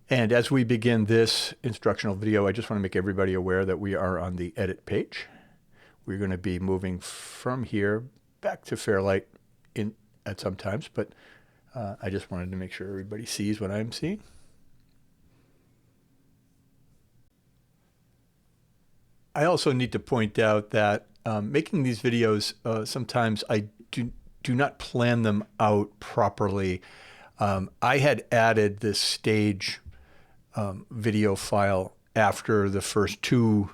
And as we begin this instructional video, I just want to make everybody aware that we are on the edit page. We're going to be moving from here back to Fairlight at some times, but I just wanted to make sure everybody sees what I'm seeing. I also need to point out that making these videos, sometimes I do not plan them out properly. I had added this stage video file after the first two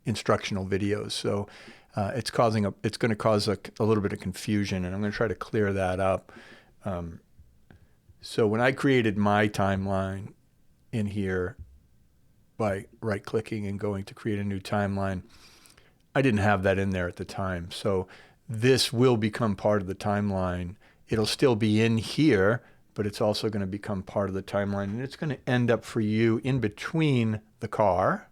instructional videos, so it's going to cause a little bit of confusion, and I'm going to try to clear that up. So when I created my timeline in here by right-clicking and going to create a new timeline, I didn't have that in there at the time. So this will become part of the timeline. It'll still be in here, but it's also going to become part of the timeline, and it's going to end up for you in between the car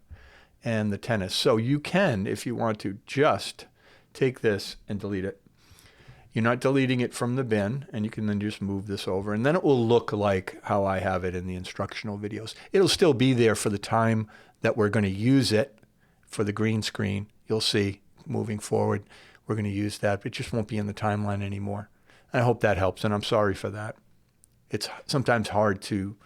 and the tennis. So you can, if you want to, just take this and delete it. You're not deleting it from the bin, and you can then just move this over, and then it will look like how I have it in the instructional videos. It'll still be there for the time that we're going to use it for the green screen. You'll see moving forward, we're going to use that, but it just won't be in the timeline anymore. I hope that helps, and I'm sorry for that. It's sometimes hard to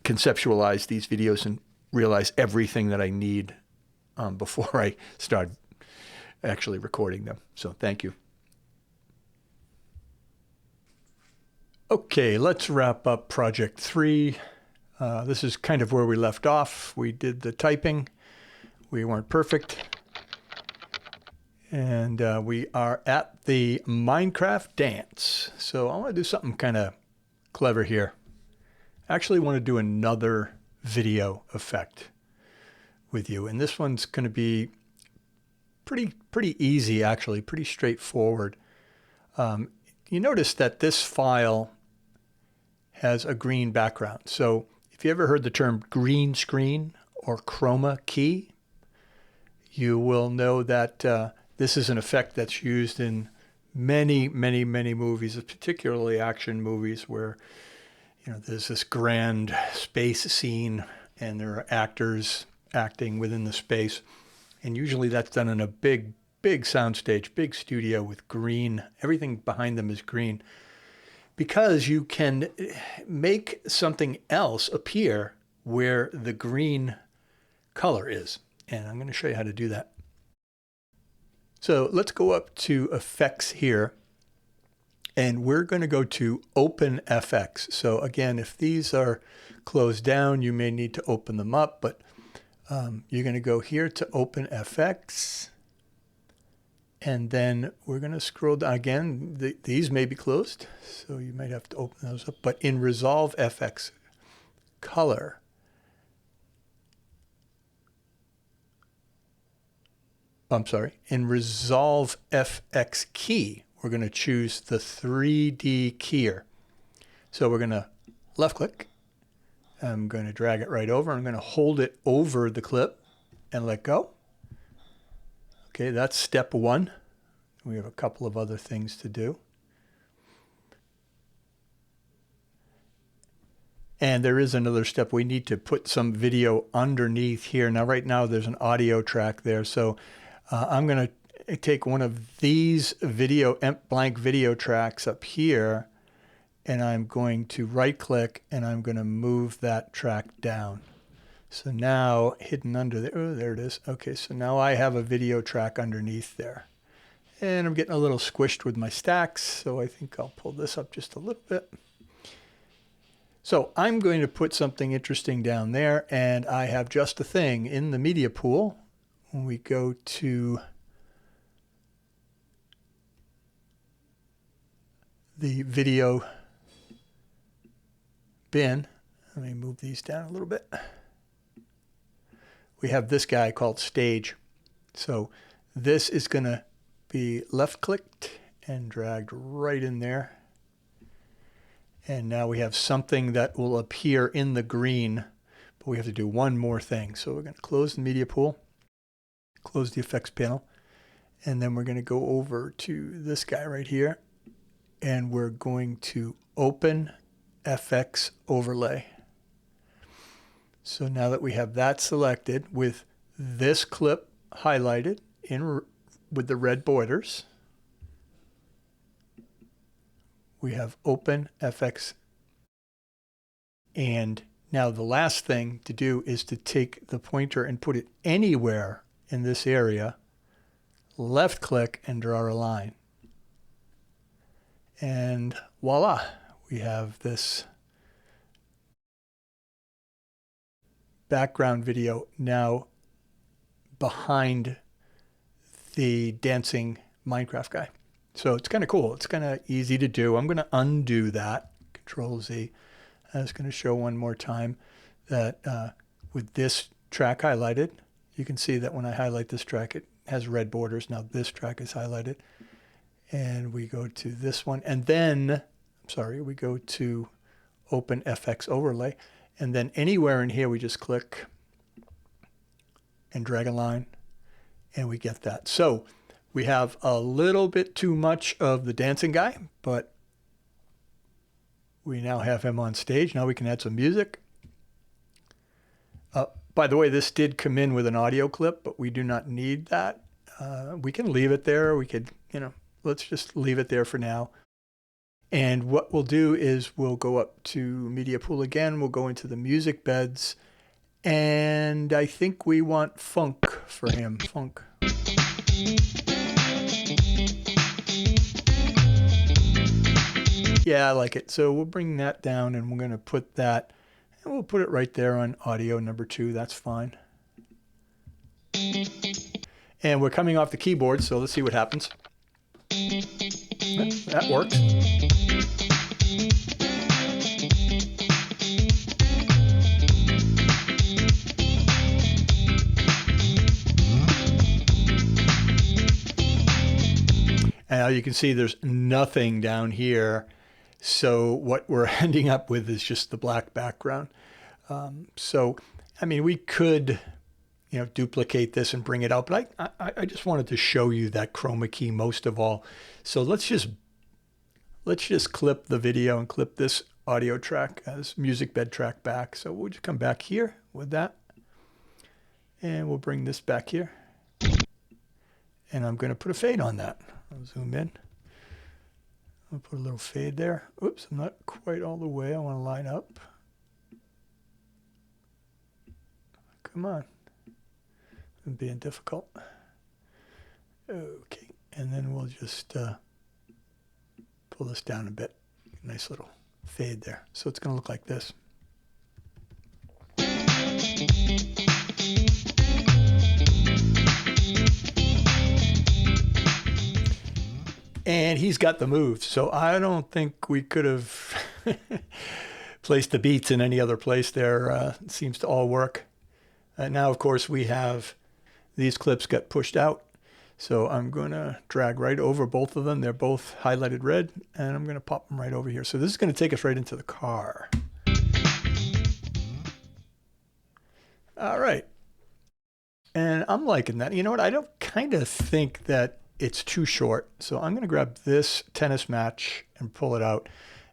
conceptualize these videos and realize everything that I need before I start actually recording them. So thank you. Okay, let's wrap up project 3. This is kind of where we left off. We did the typing. We weren't perfect. And we are at the Minecraft dance. So I want to do something kind of clever here. I actually want to do another video effect with you. And this one's going to be pretty easy, actually, pretty straightforward. You notice that this file has a green background. So if you ever heard the term green screen or chroma key, you will know that this is an effect that's used in many movies, particularly action movies, where there's this grand space scene and there are actors acting within the space, and usually that's done in a big soundstage, big studio with green. Everything behind them is green, because you can make something else appear where the green color is, and I'm going to show you how to do that. So let's go up to Effects here, and we're going to go to Open FX. So again, if these are closed down, you may need to open them up, but you're going to go here to Open FX, and then we're going to scroll down. Again, these may be closed, so you might have to open those up. But in Resolve FX Color, in Resolve FX Key, we're going to choose the 3D keyer. So we're going to left click. I'm going to drag it right over. I'm going to hold it over the clip and let go. Okay, that's step 1. We have a couple of other things to do. And there is another step. We need to put some video underneath here. Now, right now, there's an audio track there. So I'm going to take one of these blank video tracks up here, and I'm going to right click, and I'm going to move that track down. So now hidden under there, oh, there it is. Okay, so now I have a video track underneath there. And I'm getting a little squished with my stacks, so I think I'll pull this up just a little bit. So I'm going to put something interesting down there, and I have just a thing in the media pool. When we go to the video bin, let me move these down a little bit. We have this guy called Stage. So this is going to be left clicked and dragged right in there. And now we have something that will appear in the green, but we have to do one more thing. So we're going to close the media pool, close the effects panel, and then we're going to go over to this guy right here, and we're going to open FX overlay. So now that we have that selected with this clip highlighted with the red borders, we have Open FX. And now the last thing to do is to take the pointer and put it anywhere in this area, left click and draw a line. And voila, we have this background video now behind the dancing Minecraft guy. So it's kind of cool. It's kind of easy to do. I'm going to undo that. Control Z. I was going to show one more time that with this track highlighted, you can see that when I highlight this track, it has red borders. Now this track is highlighted. And we go to this one. And then, we go to Open FX Overlay. And then anywhere in here, we just click and drag a line. And we get that. So we have a little bit too much of the dancing guy, but we now have him on stage. Now we can add some music. By the way, this did come in with an audio clip, but we do not need that. We can leave it there. We could, let's just leave it there for now. And what we'll do is we'll go up to Media Pool again. We'll go into the music beds. And I think we want funk for him. Funk. Yeah, I like it. So we'll bring that down and we're going to put that, and we'll put it right there on audio number 2. That's fine. And we're coming off the keyboard, so let's see what happens. That works. And now you can see there's nothing down here. So what we're ending up with is just the black background. We could, duplicate this and bring it out, but I just wanted to show you that chroma key most of all. So let's just clip the video and clip this audio track, this music bed track back. So we'll just come back here with that, and we'll bring this back here. And I'm going to put a fade on that. I'll zoom in. I'll put a little fade there. Oops, I'm not quite all the way. I want to line up. Come on. I'm being difficult. Okay, and then we'll just pull this down a bit. Nice little fade there. So it's going to look like this. And he's got the moves, so I don't think we could have placed the beats in any other place there. It seems to all work. Now, of course, we have these clips got pushed out. So I'm going to drag right over both of them. They're both highlighted red, and I'm going to pop them right over here. So this is going to take us right into the car. All right. And I'm liking that. You know what? I don't kind of think that it's too short. So I'm going to grab this tennis match and pull it out.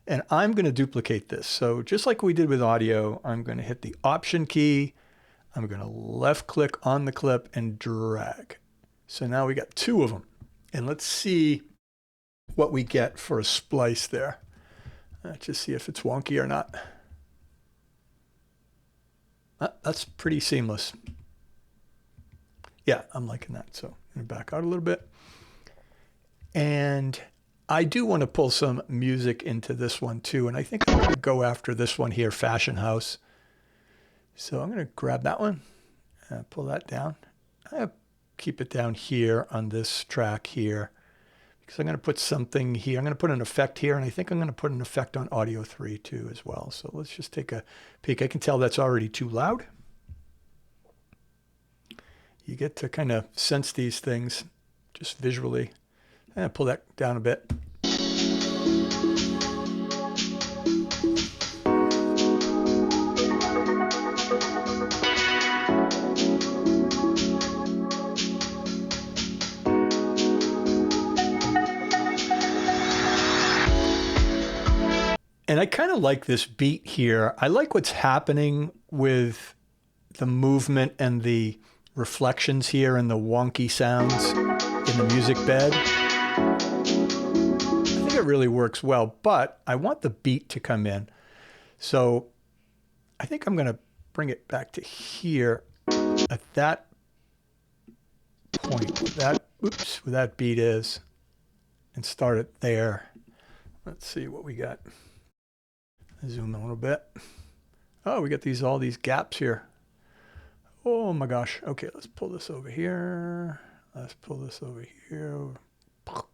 And I'm going to duplicate this. So just like we did with audio, I'm going to hit the Option key. I'm going to left click on the clip and drag. So now we got 2 of them. And let's see what we get for a splice there. Let's just see if it's wonky or not. That's pretty seamless. Yeah, I'm liking that. So I'm going to back out a little bit. And I do want to pull some music into this one too. And I think I'm going to go after this one here, Fashion House. So I'm going to grab that one and pull that down. I keep it down here on this track here because I'm going to put something here. I'm going to put an effect here, and I think I'm going to put an effect on audio 3 too as well. So let's just take a peek. I can tell that's already too loud. You get to kind of sense these things just visually. And pull that down a bit. And I kind of like this beat here. I like what's happening with the movement and the reflections here and the wonky sounds in the music bed. I think it really works well, but I want the beat to come in. So I think I'm going to bring it back to here at that point, that, oops, where that beat is, and start it there. Let's see what we got. Zoom in a little bit. Oh, we got all these gaps here. Oh my gosh. Okay, let's pull this over here. Let's pull this over here.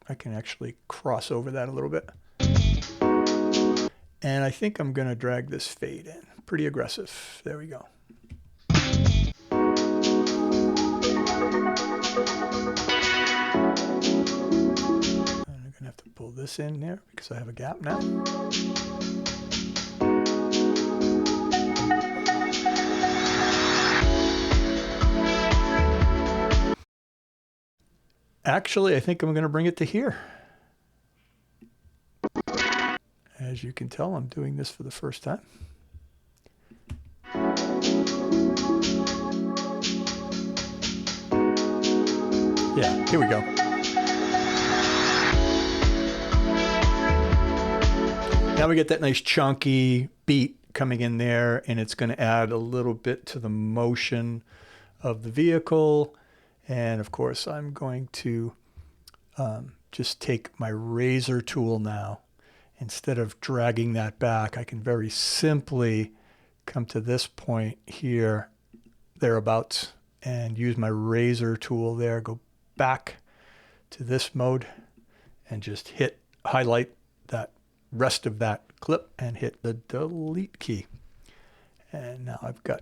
I can actually cross over that a little bit. And I think I'm going to drag this fade in. Pretty aggressive. There we go. And I'm going to have to pull this in there because I have a gap now. Actually, I think I'm going to bring it to here. As you can tell, I'm doing this for the first time. Yeah, here we go. Now we get that nice chunky beat coming in there, and it's going to add a little bit to the motion of the vehicle. And of course, I'm going to just take my razor tool now. Instead of dragging that back, I can very simply come to this point here, thereabouts, and use my razor tool there, go back to this mode, and just highlight that rest of that clip and hit the delete key. And now I've got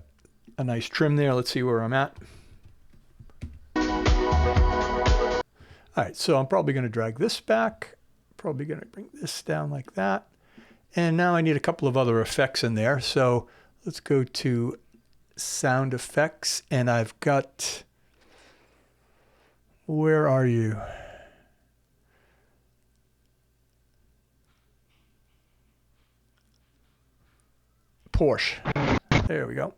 a nice trim there. Let's see where I'm at. All right, so I'm probably going to drag this back. Probably going to bring this down like that. And now I need a couple of other effects in there. So let's go to sound effects. And I've got, where are you? Porsche. There we go.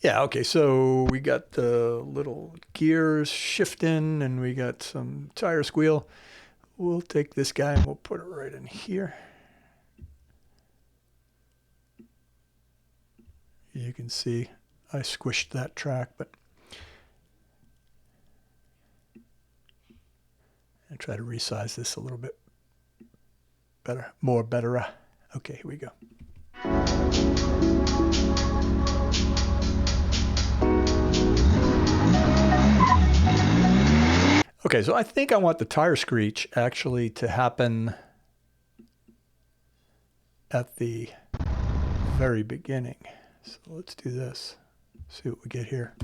Yeah, okay, so we got the little gears shifting and we got some tire squeal. We'll take this guy and we'll put it right in here. You can see I squished that track, but I try to resize this a little bit better, better. Okay, here we go. Okay, so I think I want the tire screech actually to happen at the very beginning. So let's do this. See what we get here.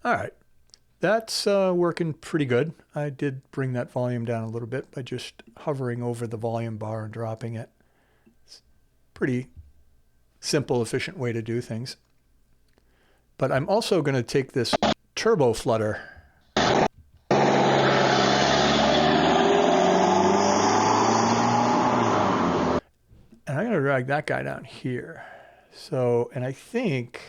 All right. That's working pretty good. I did bring that volume down a little bit by just hovering over the volume bar and dropping it. It's a pretty simple, efficient way to do things. But I'm also going to take this turbo flutter and I'm going to drag that guy down here. So, and I think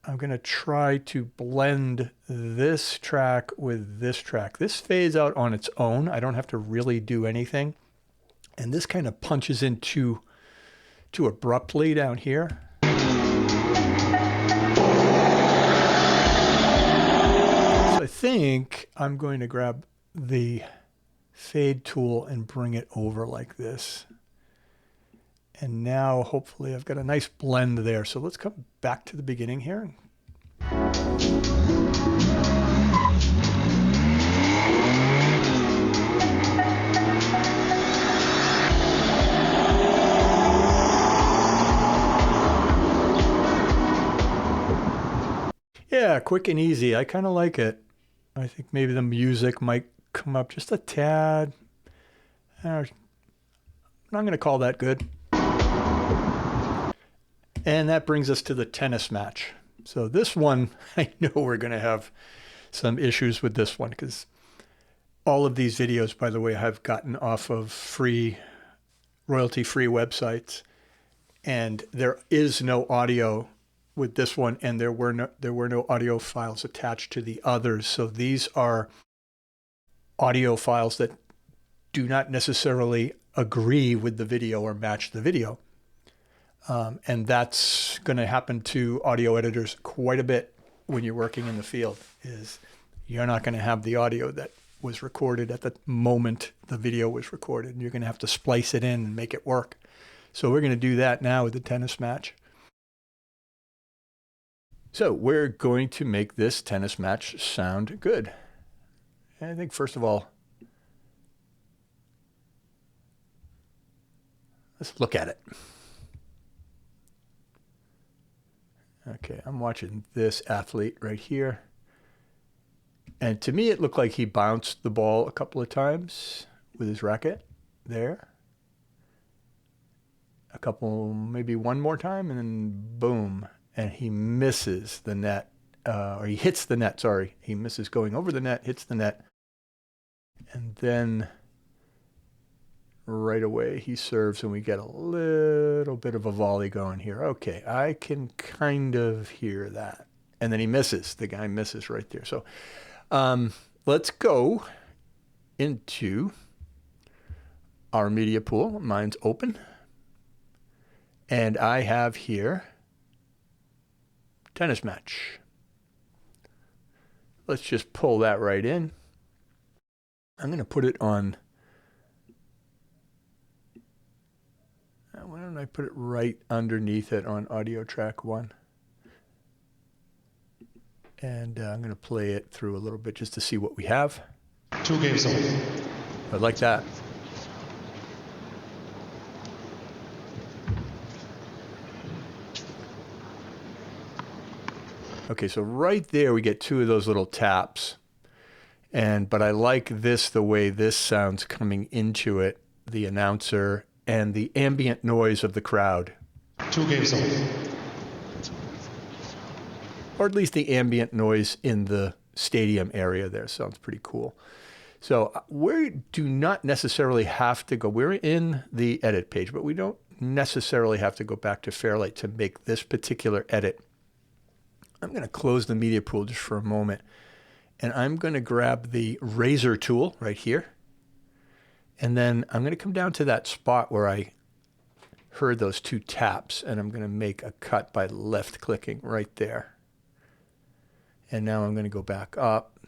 I'm going to try to blend this track with this track. This fades out on its own. I don't have to really do anything. And this kind of punches in too abruptly down here. So I think I'm going to grab the fade tool and bring it over like this. And now hopefully I've got a nice blend there. So let's come back to the beginning here. Yeah, quick and easy. I kind of like it. I think maybe the music might come up just a tad. I'm not going to call that good. And that brings us to the tennis match. So this one, I know we're going to have some issues with this one because all of these videos, by the way, I've gotten off of free, royalty-free websites, and there is no audio with this one, and there were no audio files attached to the others. So these are audio files that do not necessarily agree with the video or match the video. And that's going to happen to audio editors quite a bit when you're working in the field, is you're not going to have the audio that was recorded at the moment the video was recorded. And you're going to have to splice it in and make it work. So we're going to do that now with the tennis match. So we're going to make this tennis match sound good. And I think first of all, let's look at it. Okay, I'm watching this athlete right here. And to me, it looked like he bounced the ball a couple of times with his racket there. A couple, maybe one more time, and then boom. And he misses the net, or he hits the net, sorry. He misses going over the net, hits the net. And then right away he serves, and we get a little bit of a volley going here. Okay, I can kind of hear that. And then he misses. The guy misses right there. So let's go into our media pool. Mine's open. And I have here tennis match. Let's just pull that right in. I'm going to put it on. Why don't I put it right underneath it on audio track 1? And I'm going to play it through a little bit just to see what we have. 2 games old. I like that. Okay, so right there we get 2 of those little taps. But I like this, the way this sounds coming into it, the announcer and the ambient noise of the crowd. 2 games old. Or at least the ambient noise in the stadium area there sounds pretty cool. So we do not necessarily have to go, we're in the edit page, but we don't necessarily have to go back to Fairlight to make this particular edit. I'm going to close the media pool just for a moment, and I'm going to grab the razor tool right here. And then I'm going to come down to that spot where I heard those 2 taps, and I'm going to make a cut by left clicking right there. And now I'm going to go back up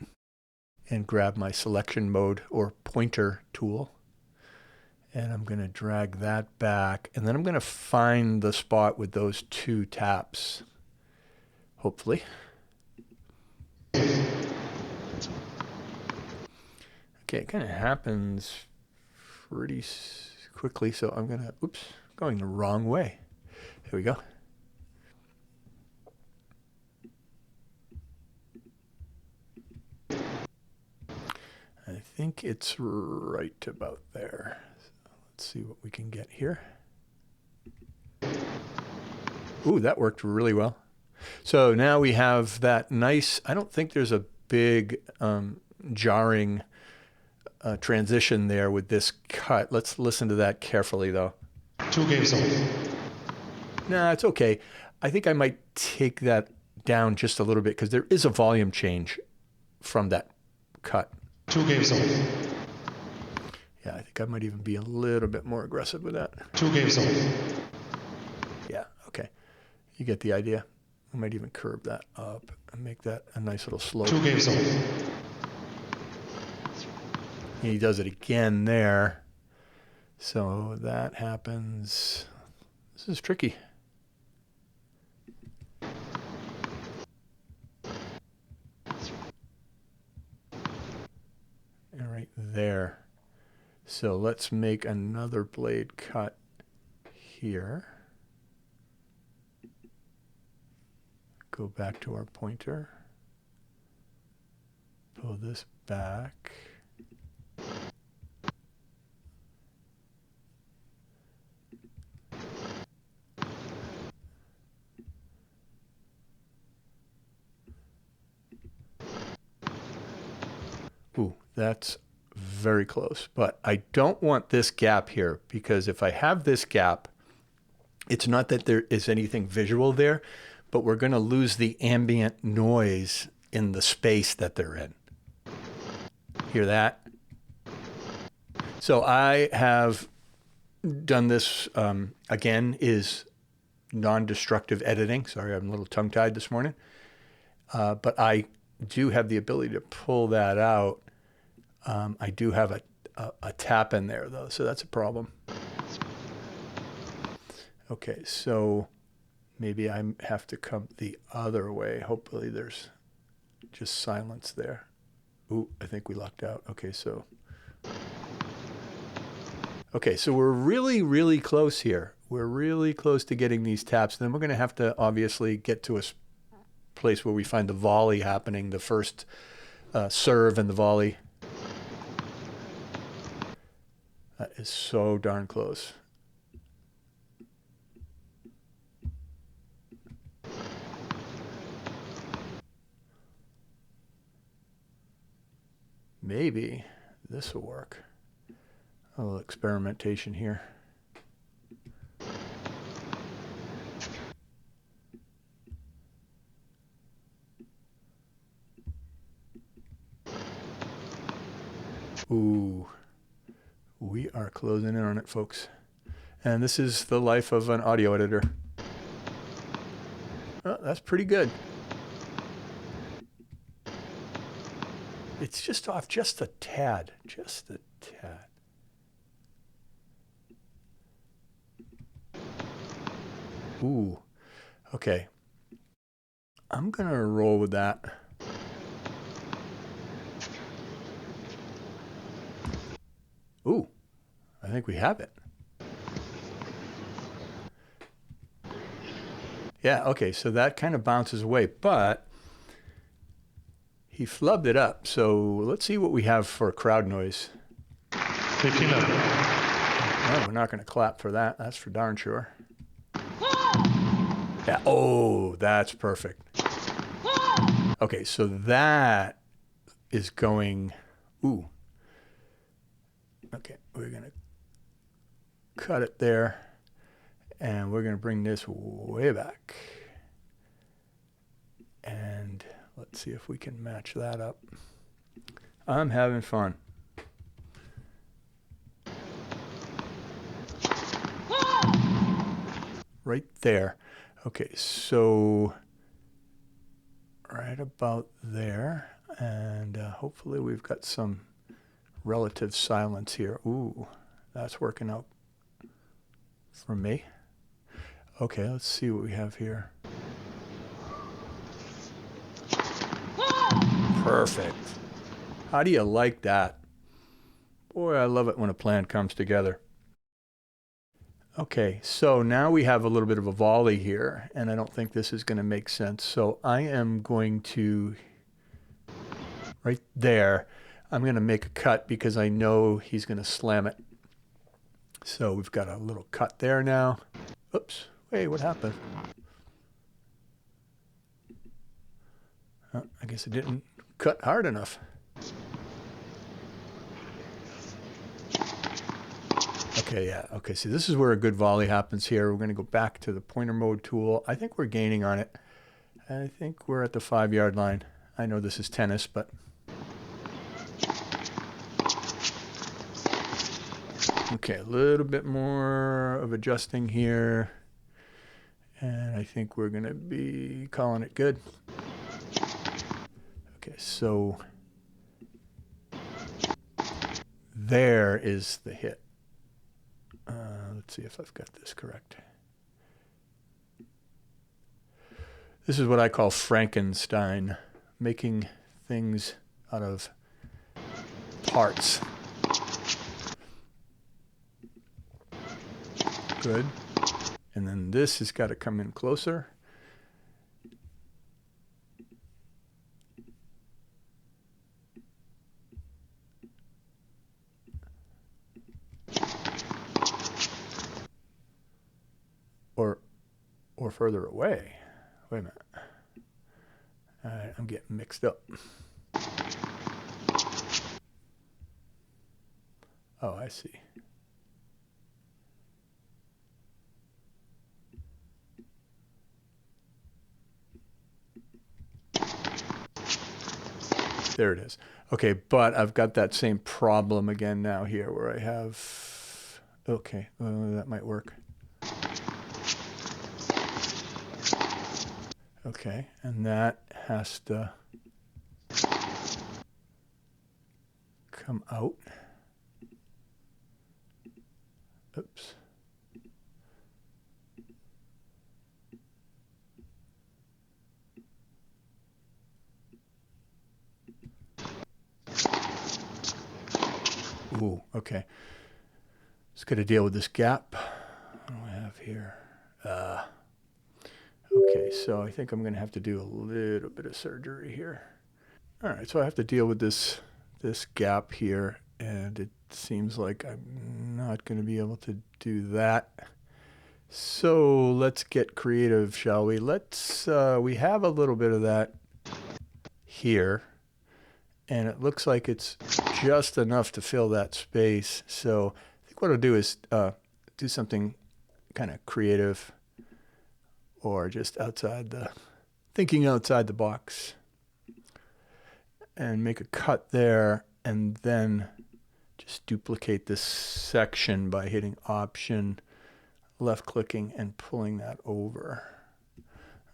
and grab my selection mode or pointer tool. And I'm going to drag that back. And then I'm going to find the spot with those 2 taps, hopefully. Okay, it kind of happens pretty quickly. So I'm going to, going the wrong way. Here we go. I think it's right about there. So let's see what we can get here. Ooh, that worked really well. So now we have that nice, I don't think there's a big jarring transition there with this cut. Let's listen to that carefully though. 2 games old. Nah, it's okay. I think I might take that down just a little bit because there is a volume change from that cut. 2 games old. Yeah, I think I might even be a little bit more aggressive with that. 2 games old. Yeah, okay. You get the idea. I might even curve that up and make that a nice little slope. 2 games old. And he does it again there. So that happens. This is tricky. And right there. So let's make another blade cut here. Go back to our pointer. Pull this back. Ooh, that's very close. But I don't want this gap here, because if I have this gap, it's not that there is anything visual there, but we're going to lose the ambient noise in the space that they're in. Hear that? So I have done this, again, is non-destructive editing. Sorry, I'm a little tongue-tied this morning. But I do have the ability to pull that out. I do have a tap in there, though, so that's a problem. Okay, so maybe I have to come the other way. Hopefully there's just silence there. Ooh, I think we lucked out. Okay, so we're really, really close here. We're really close to getting these taps. Then we're going to have to obviously get to a place where we find the volley happening, the first serve and the volley. That is so darn close. Maybe this will work. A little experimentation here. Ooh, we are closing in on it, folks. And this is the life of an audio editor. Oh, that's pretty good. It's just off just a tad, just a tad. Ooh, okay. I'm going to roll with that. Ooh, I think we have it. Yeah, okay, so that kind of bounces away, but he flubbed it up. So let's see what we have for crowd noise. Picking up. No, we're not going to clap for that. That's for darn sure. Yeah, oh, that's perfect. Okay, so that is going, ooh. Okay, we're going to cut it there, and we're going to bring this way back. And let's see if we can match that up. I'm having fun. Right there. Okay, so right about there. And hopefully we've got some relative silence here. Ooh, that's working out for me. Okay, let's see what we have here. Perfect. How do you like that? Boy, I love it when a plan comes together. Okay, so now we have a little bit of a volley here, and I don't think this is going to make sense. So I am going to, right there, I'm going to make a cut because I know he's going to slam it. So we've got a little cut there now. Oops, wait, what happened? I guess it didn't cut hard enough. Okay, yeah. Okay, see, this is where a good volley happens here. We're going to go back to the pointer mode tool. I think we're gaining on it. I think we're at the 5-yard line. I know this is tennis, but... Okay, a little bit more of adjusting here. And I think we're going to be calling it good. Okay, so... there is the hit. Let's see if I've got this correct. This is what I call Frankenstein, making things out of parts. Good. And then this has got to come in closer. Or further away. Wait a minute. All right, I'm getting mixed up. Oh, I see. There it is. Okay, but I've got that same problem again now here where I have, okay, that might work. Okay, and that has to come out. Oops. Ooh, okay. Just got to deal with this gap. What do I have here? Okay, so I think I'm going to have to do a little bit of surgery here. All right, so I have to deal with this gap here, and it seems like I'm not going to be able to do that. So let's get creative, shall we? We have a little bit of that here, and it looks like it's just enough to fill that space. So I think what I'll do is do something kind of creative or just thinking outside the box, and make a cut there, and then just duplicate this section by hitting Option, left clicking, and pulling that over.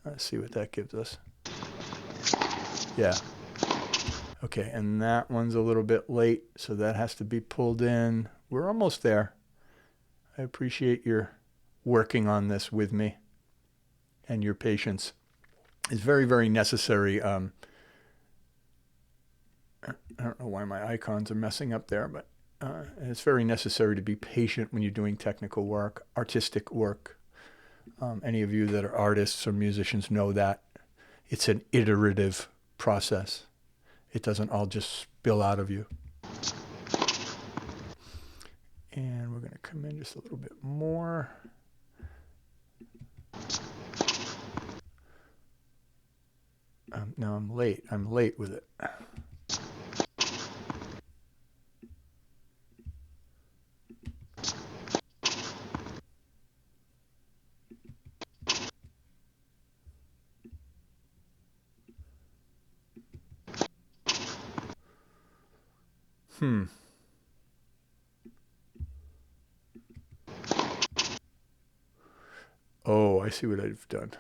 Let's see what that gives us. Yeah. Okay, and that one's a little bit late, so that has to be pulled in. We're almost there. I appreciate your working on this with me, and your patience is very, very necessary. I don't know why my icons are messing up there, but it's very necessary to be patient when you're doing technical work, artistic work. Any of you that are artists or musicians know that. It's an iterative process. It doesn't all just spill out of you. And we're going to come in just a little bit more. No, I'm late. I'm late with it. Oh, I see what I've done.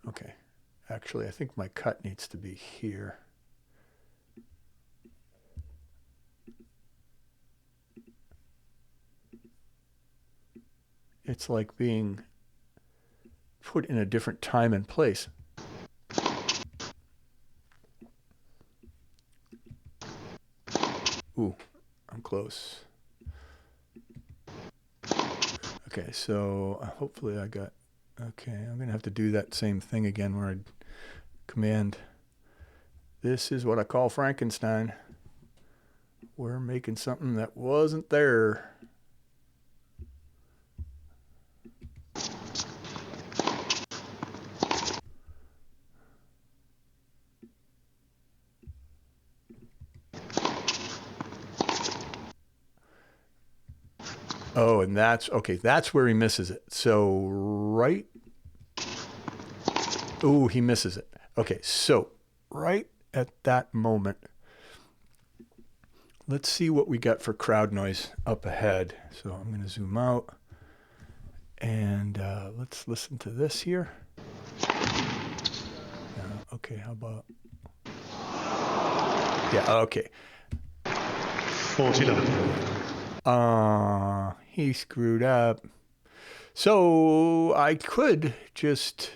Okay. Actually, I think my cut needs to be here. It's like being put in a different time and place. Ooh, I'm close. Okay, so hopefully I got, okay, I'm going to have to do that same thing again where I command. This is what I call Frankenstein. We're making something that wasn't there. Oh, and that's where he misses it. So right, ooh, he misses it. Okay, so right at that moment, let's see what we got for crowd noise up ahead. So I'm going to zoom out, and let's listen to this here. Okay, how about, yeah, okay. 49. He screwed up. So I could just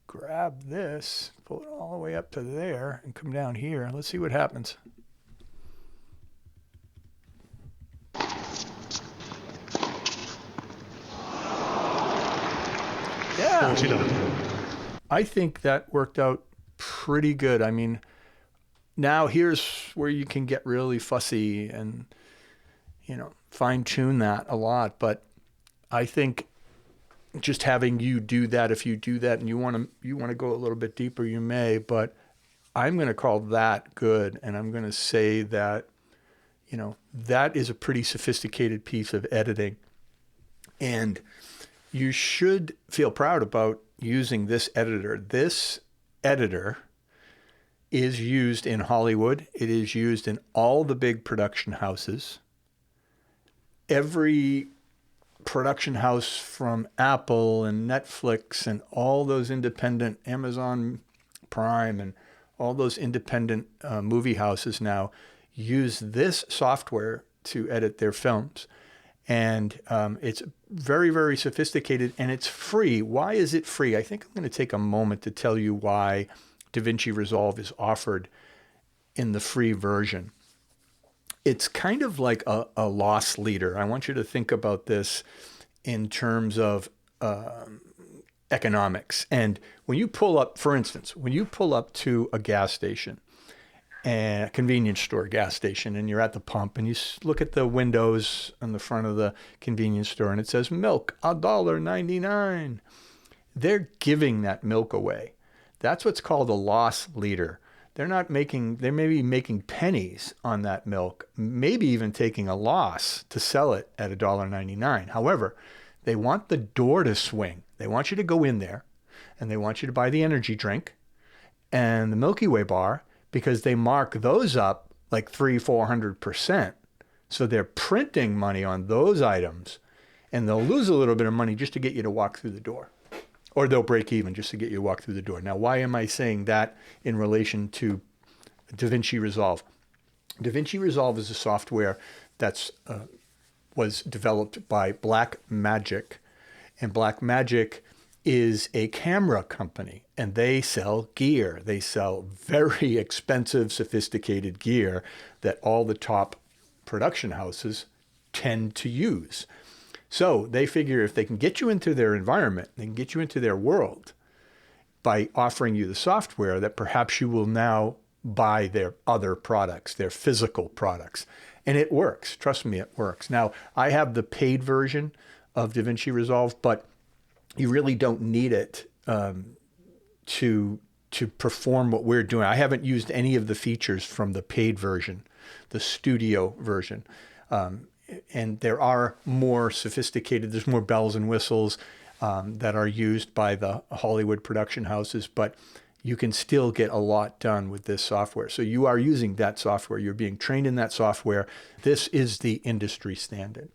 grab this, pull it all the way up to there, and come down here. Let's see what happens. Yeah. 49. I think that worked out pretty good. I mean, now here's where you can get really fussy and, fine tune that a lot. But I think just having you do that, if you do that and you want to go a little bit deeper, you may. But I'm going to call that good, and I'm going to say that, that is a pretty sophisticated piece of editing. And you should feel proud about using this editor. This editor is used in Hollywood. It is used in all the big production houses. Every production house from Apple and Netflix and all those independent Amazon Prime and all those independent movie houses now use this software to edit their films. And it's very, very sophisticated, and it's free. Why is it free? I think I'm going to take a moment to tell you why DaVinci Resolve is offered in the free version. It's kind of like a loss leader. I want you to think about this in terms of economics. And when you pull up, for instance, when you pull up to a gas station, and a convenience store gas station, and you're at the pump, and you look at the windows on the front of the convenience store, and it says milk $1.99. They're giving that milk away. That's what's called a loss leader. They may be making pennies on that milk, maybe even taking a loss to sell it at $1.99. However, they want the door to swing. They want you to go in there, and they want you to buy the energy drink and the Milky Way bar, because they mark those up like 300-400%. So they're printing money on those items, and they'll lose a little bit of money just to get you to walk through the door. Or they'll break even just to get you to walk through the door. Now, why am I saying that in relation to DaVinci Resolve? DaVinci Resolve is a software that's was developed by Blackmagic, and Blackmagic is a camera company, and they sell gear. They sell very expensive, sophisticated gear that all the top production houses tend to use. So they figure if they can get you into their environment, they can get you into their world by offering you the software, that perhaps you will now buy their other products, their physical products. And it works. Trust me, it works. Now, I have the paid version of DaVinci Resolve, but you really don't need it to perform what we're doing. I haven't used any of the features from the paid version, the studio version. And there are more sophisticated, there's more bells and whistles that are used by the Hollywood production houses, but you can still get a lot done with this software. So you are using that software. You're being trained in that software. This is the industry standard.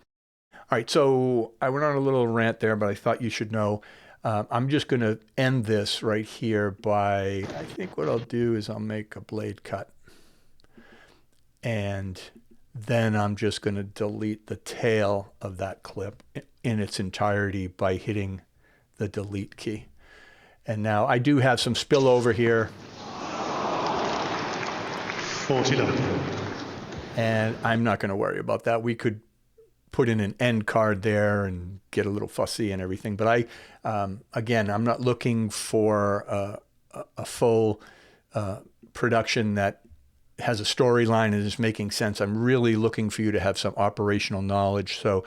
All right, so I went on a little rant there, but I thought you should know. I'm just going to end this right here by, I think what I'll do is I'll make a blade cut. And then I'm just going to delete the tail of that clip in its entirety by hitting the delete key. And now I do have some spillover here. 49. And I'm not going to worry about that. We could put in an end card there and get a little fussy and everything. But again, I'm not looking for a full production that has a storyline and is making sense. I'm really looking for you to have some operational knowledge. So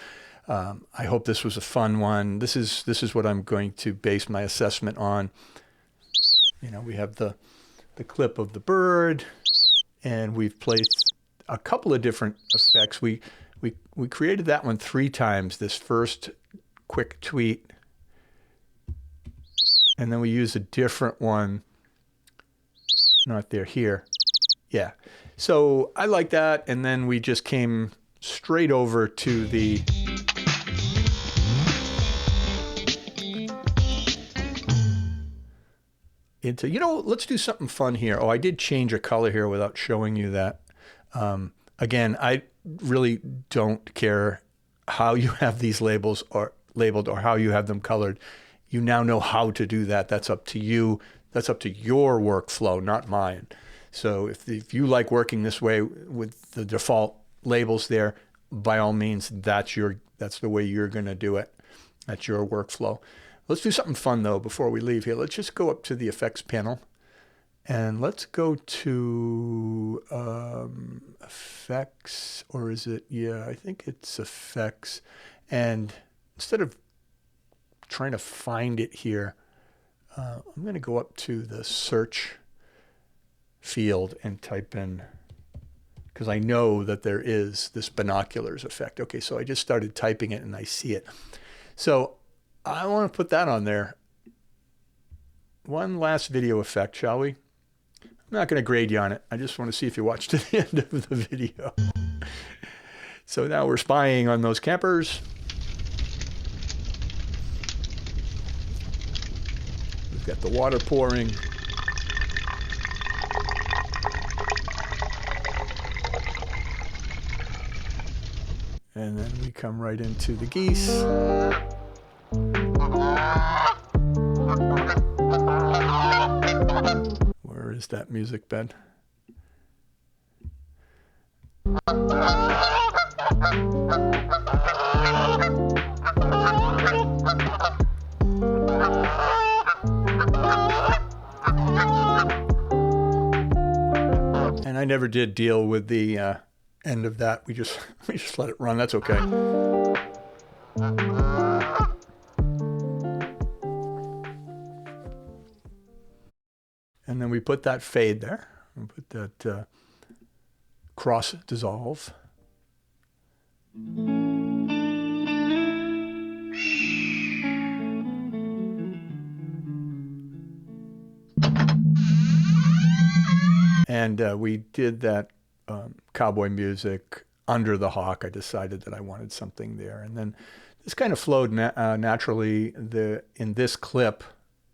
I hope this was a fun one. This is what I'm going to base my assessment on. We have the clip of the bird, and we've placed a couple of different effects. We created that one 3 times, this first quick tweet, and then we use a different one, not there, here. Yeah. So I like that, and then we just came straight over to the let's do something fun here. Oh, I did change a color here without showing you that. Again, I really don't care how you have these labels or labeled or how you have them colored. You now know how to do that. That's up to you. That's up to your workflow, not mine. So if you like working this way with the default labels there, by all means, that's the way you're going to do it. That's your workflow. Let's do something fun, though, before we leave here. Let's just go up to the effects panel, and let's go to effects, or is it? Yeah, I think it's effects. And instead of trying to find it here, I'm going to go up to the search field and type in because I know that there is this binoculars effect. Okay, so I just started typing it and I see it. So I want to put that on there. One last video effect, shall we? I'm not going to grade you on it. I just want to see if you watched to the end of the video. So now we're spying on those campers. We've got the water pouring. And then we come right into the geese. Where is that music bed? And I never did deal with the end of that. We just let it run. That's okay. And then we put that fade there. We put that cross dissolve. And we did that cowboy music under the hawk. I decided that I wanted something there. And then this kind of flowed naturally. In this clip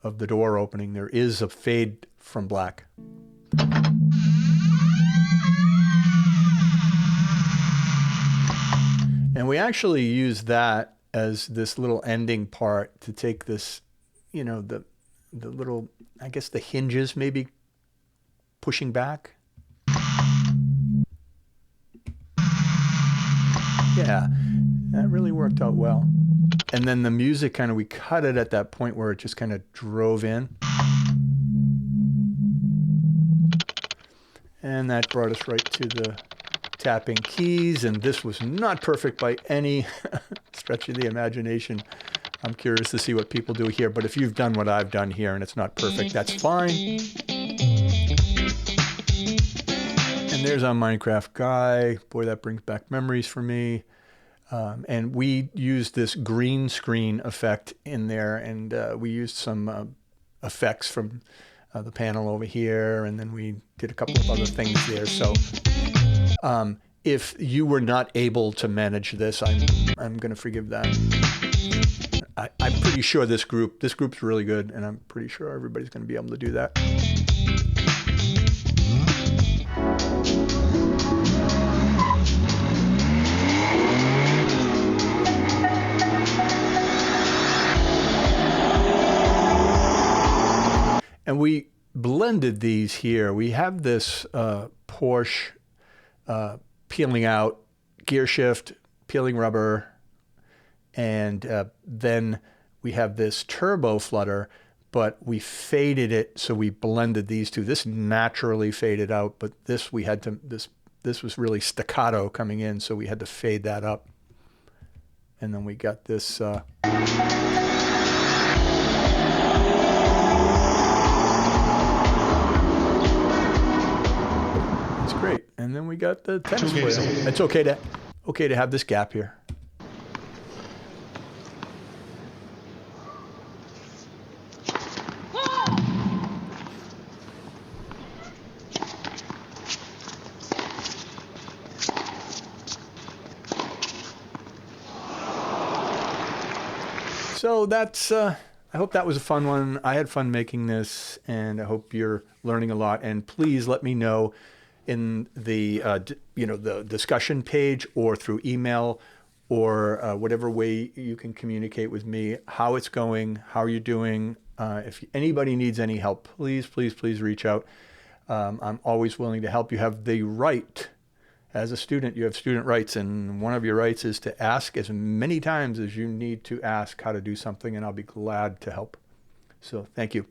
of the door opening, there is a fade from black. And we actually use that as this little ending part to take this, you know, the little, I guess the hinges maybe pushing back. Yeah, that really worked out well. And then the music kind of, we cut it at that point where it just kind of drove in. And that brought us right to the tapping keys. And this was not perfect by any stretch of the imagination. I'm curious to see what people do here. But if you've done what I've done here and it's not perfect, that's fine. And there's our Minecraft guy. Boy, that brings back memories for me. And we used this green screen effect in there, and we used some effects from the panel over here, and then we did a couple of other things there. So if you were not able to manage this, I'm going to forgive that. I'm pretty sure this group's really good, and I'm pretty sure everybody's going to be able to do that. And we blended these here. We have this Porsche peeling out, gear shift, peeling rubber, and then we have this turbo flutter, but we faded it, so we blended these two. This naturally faded out, but this we had to, this was really staccato coming in, so we had to fade that up. And then we got this it's great. And then we got the tennis player. It's okay to have this gap here. So that's, I hope that was a fun one. I had fun making this, and I hope you're learning a lot. And please let me know in the, the discussion page or through email or whatever way you can communicate with me, how it's going, how you're doing. If anybody needs any help, please, please, please reach out. I'm always willing to help. You have the right. As a student, you have student rights, and one of your rights is to ask as many times as you need to ask how to do something, and I'll be glad to help. So thank you.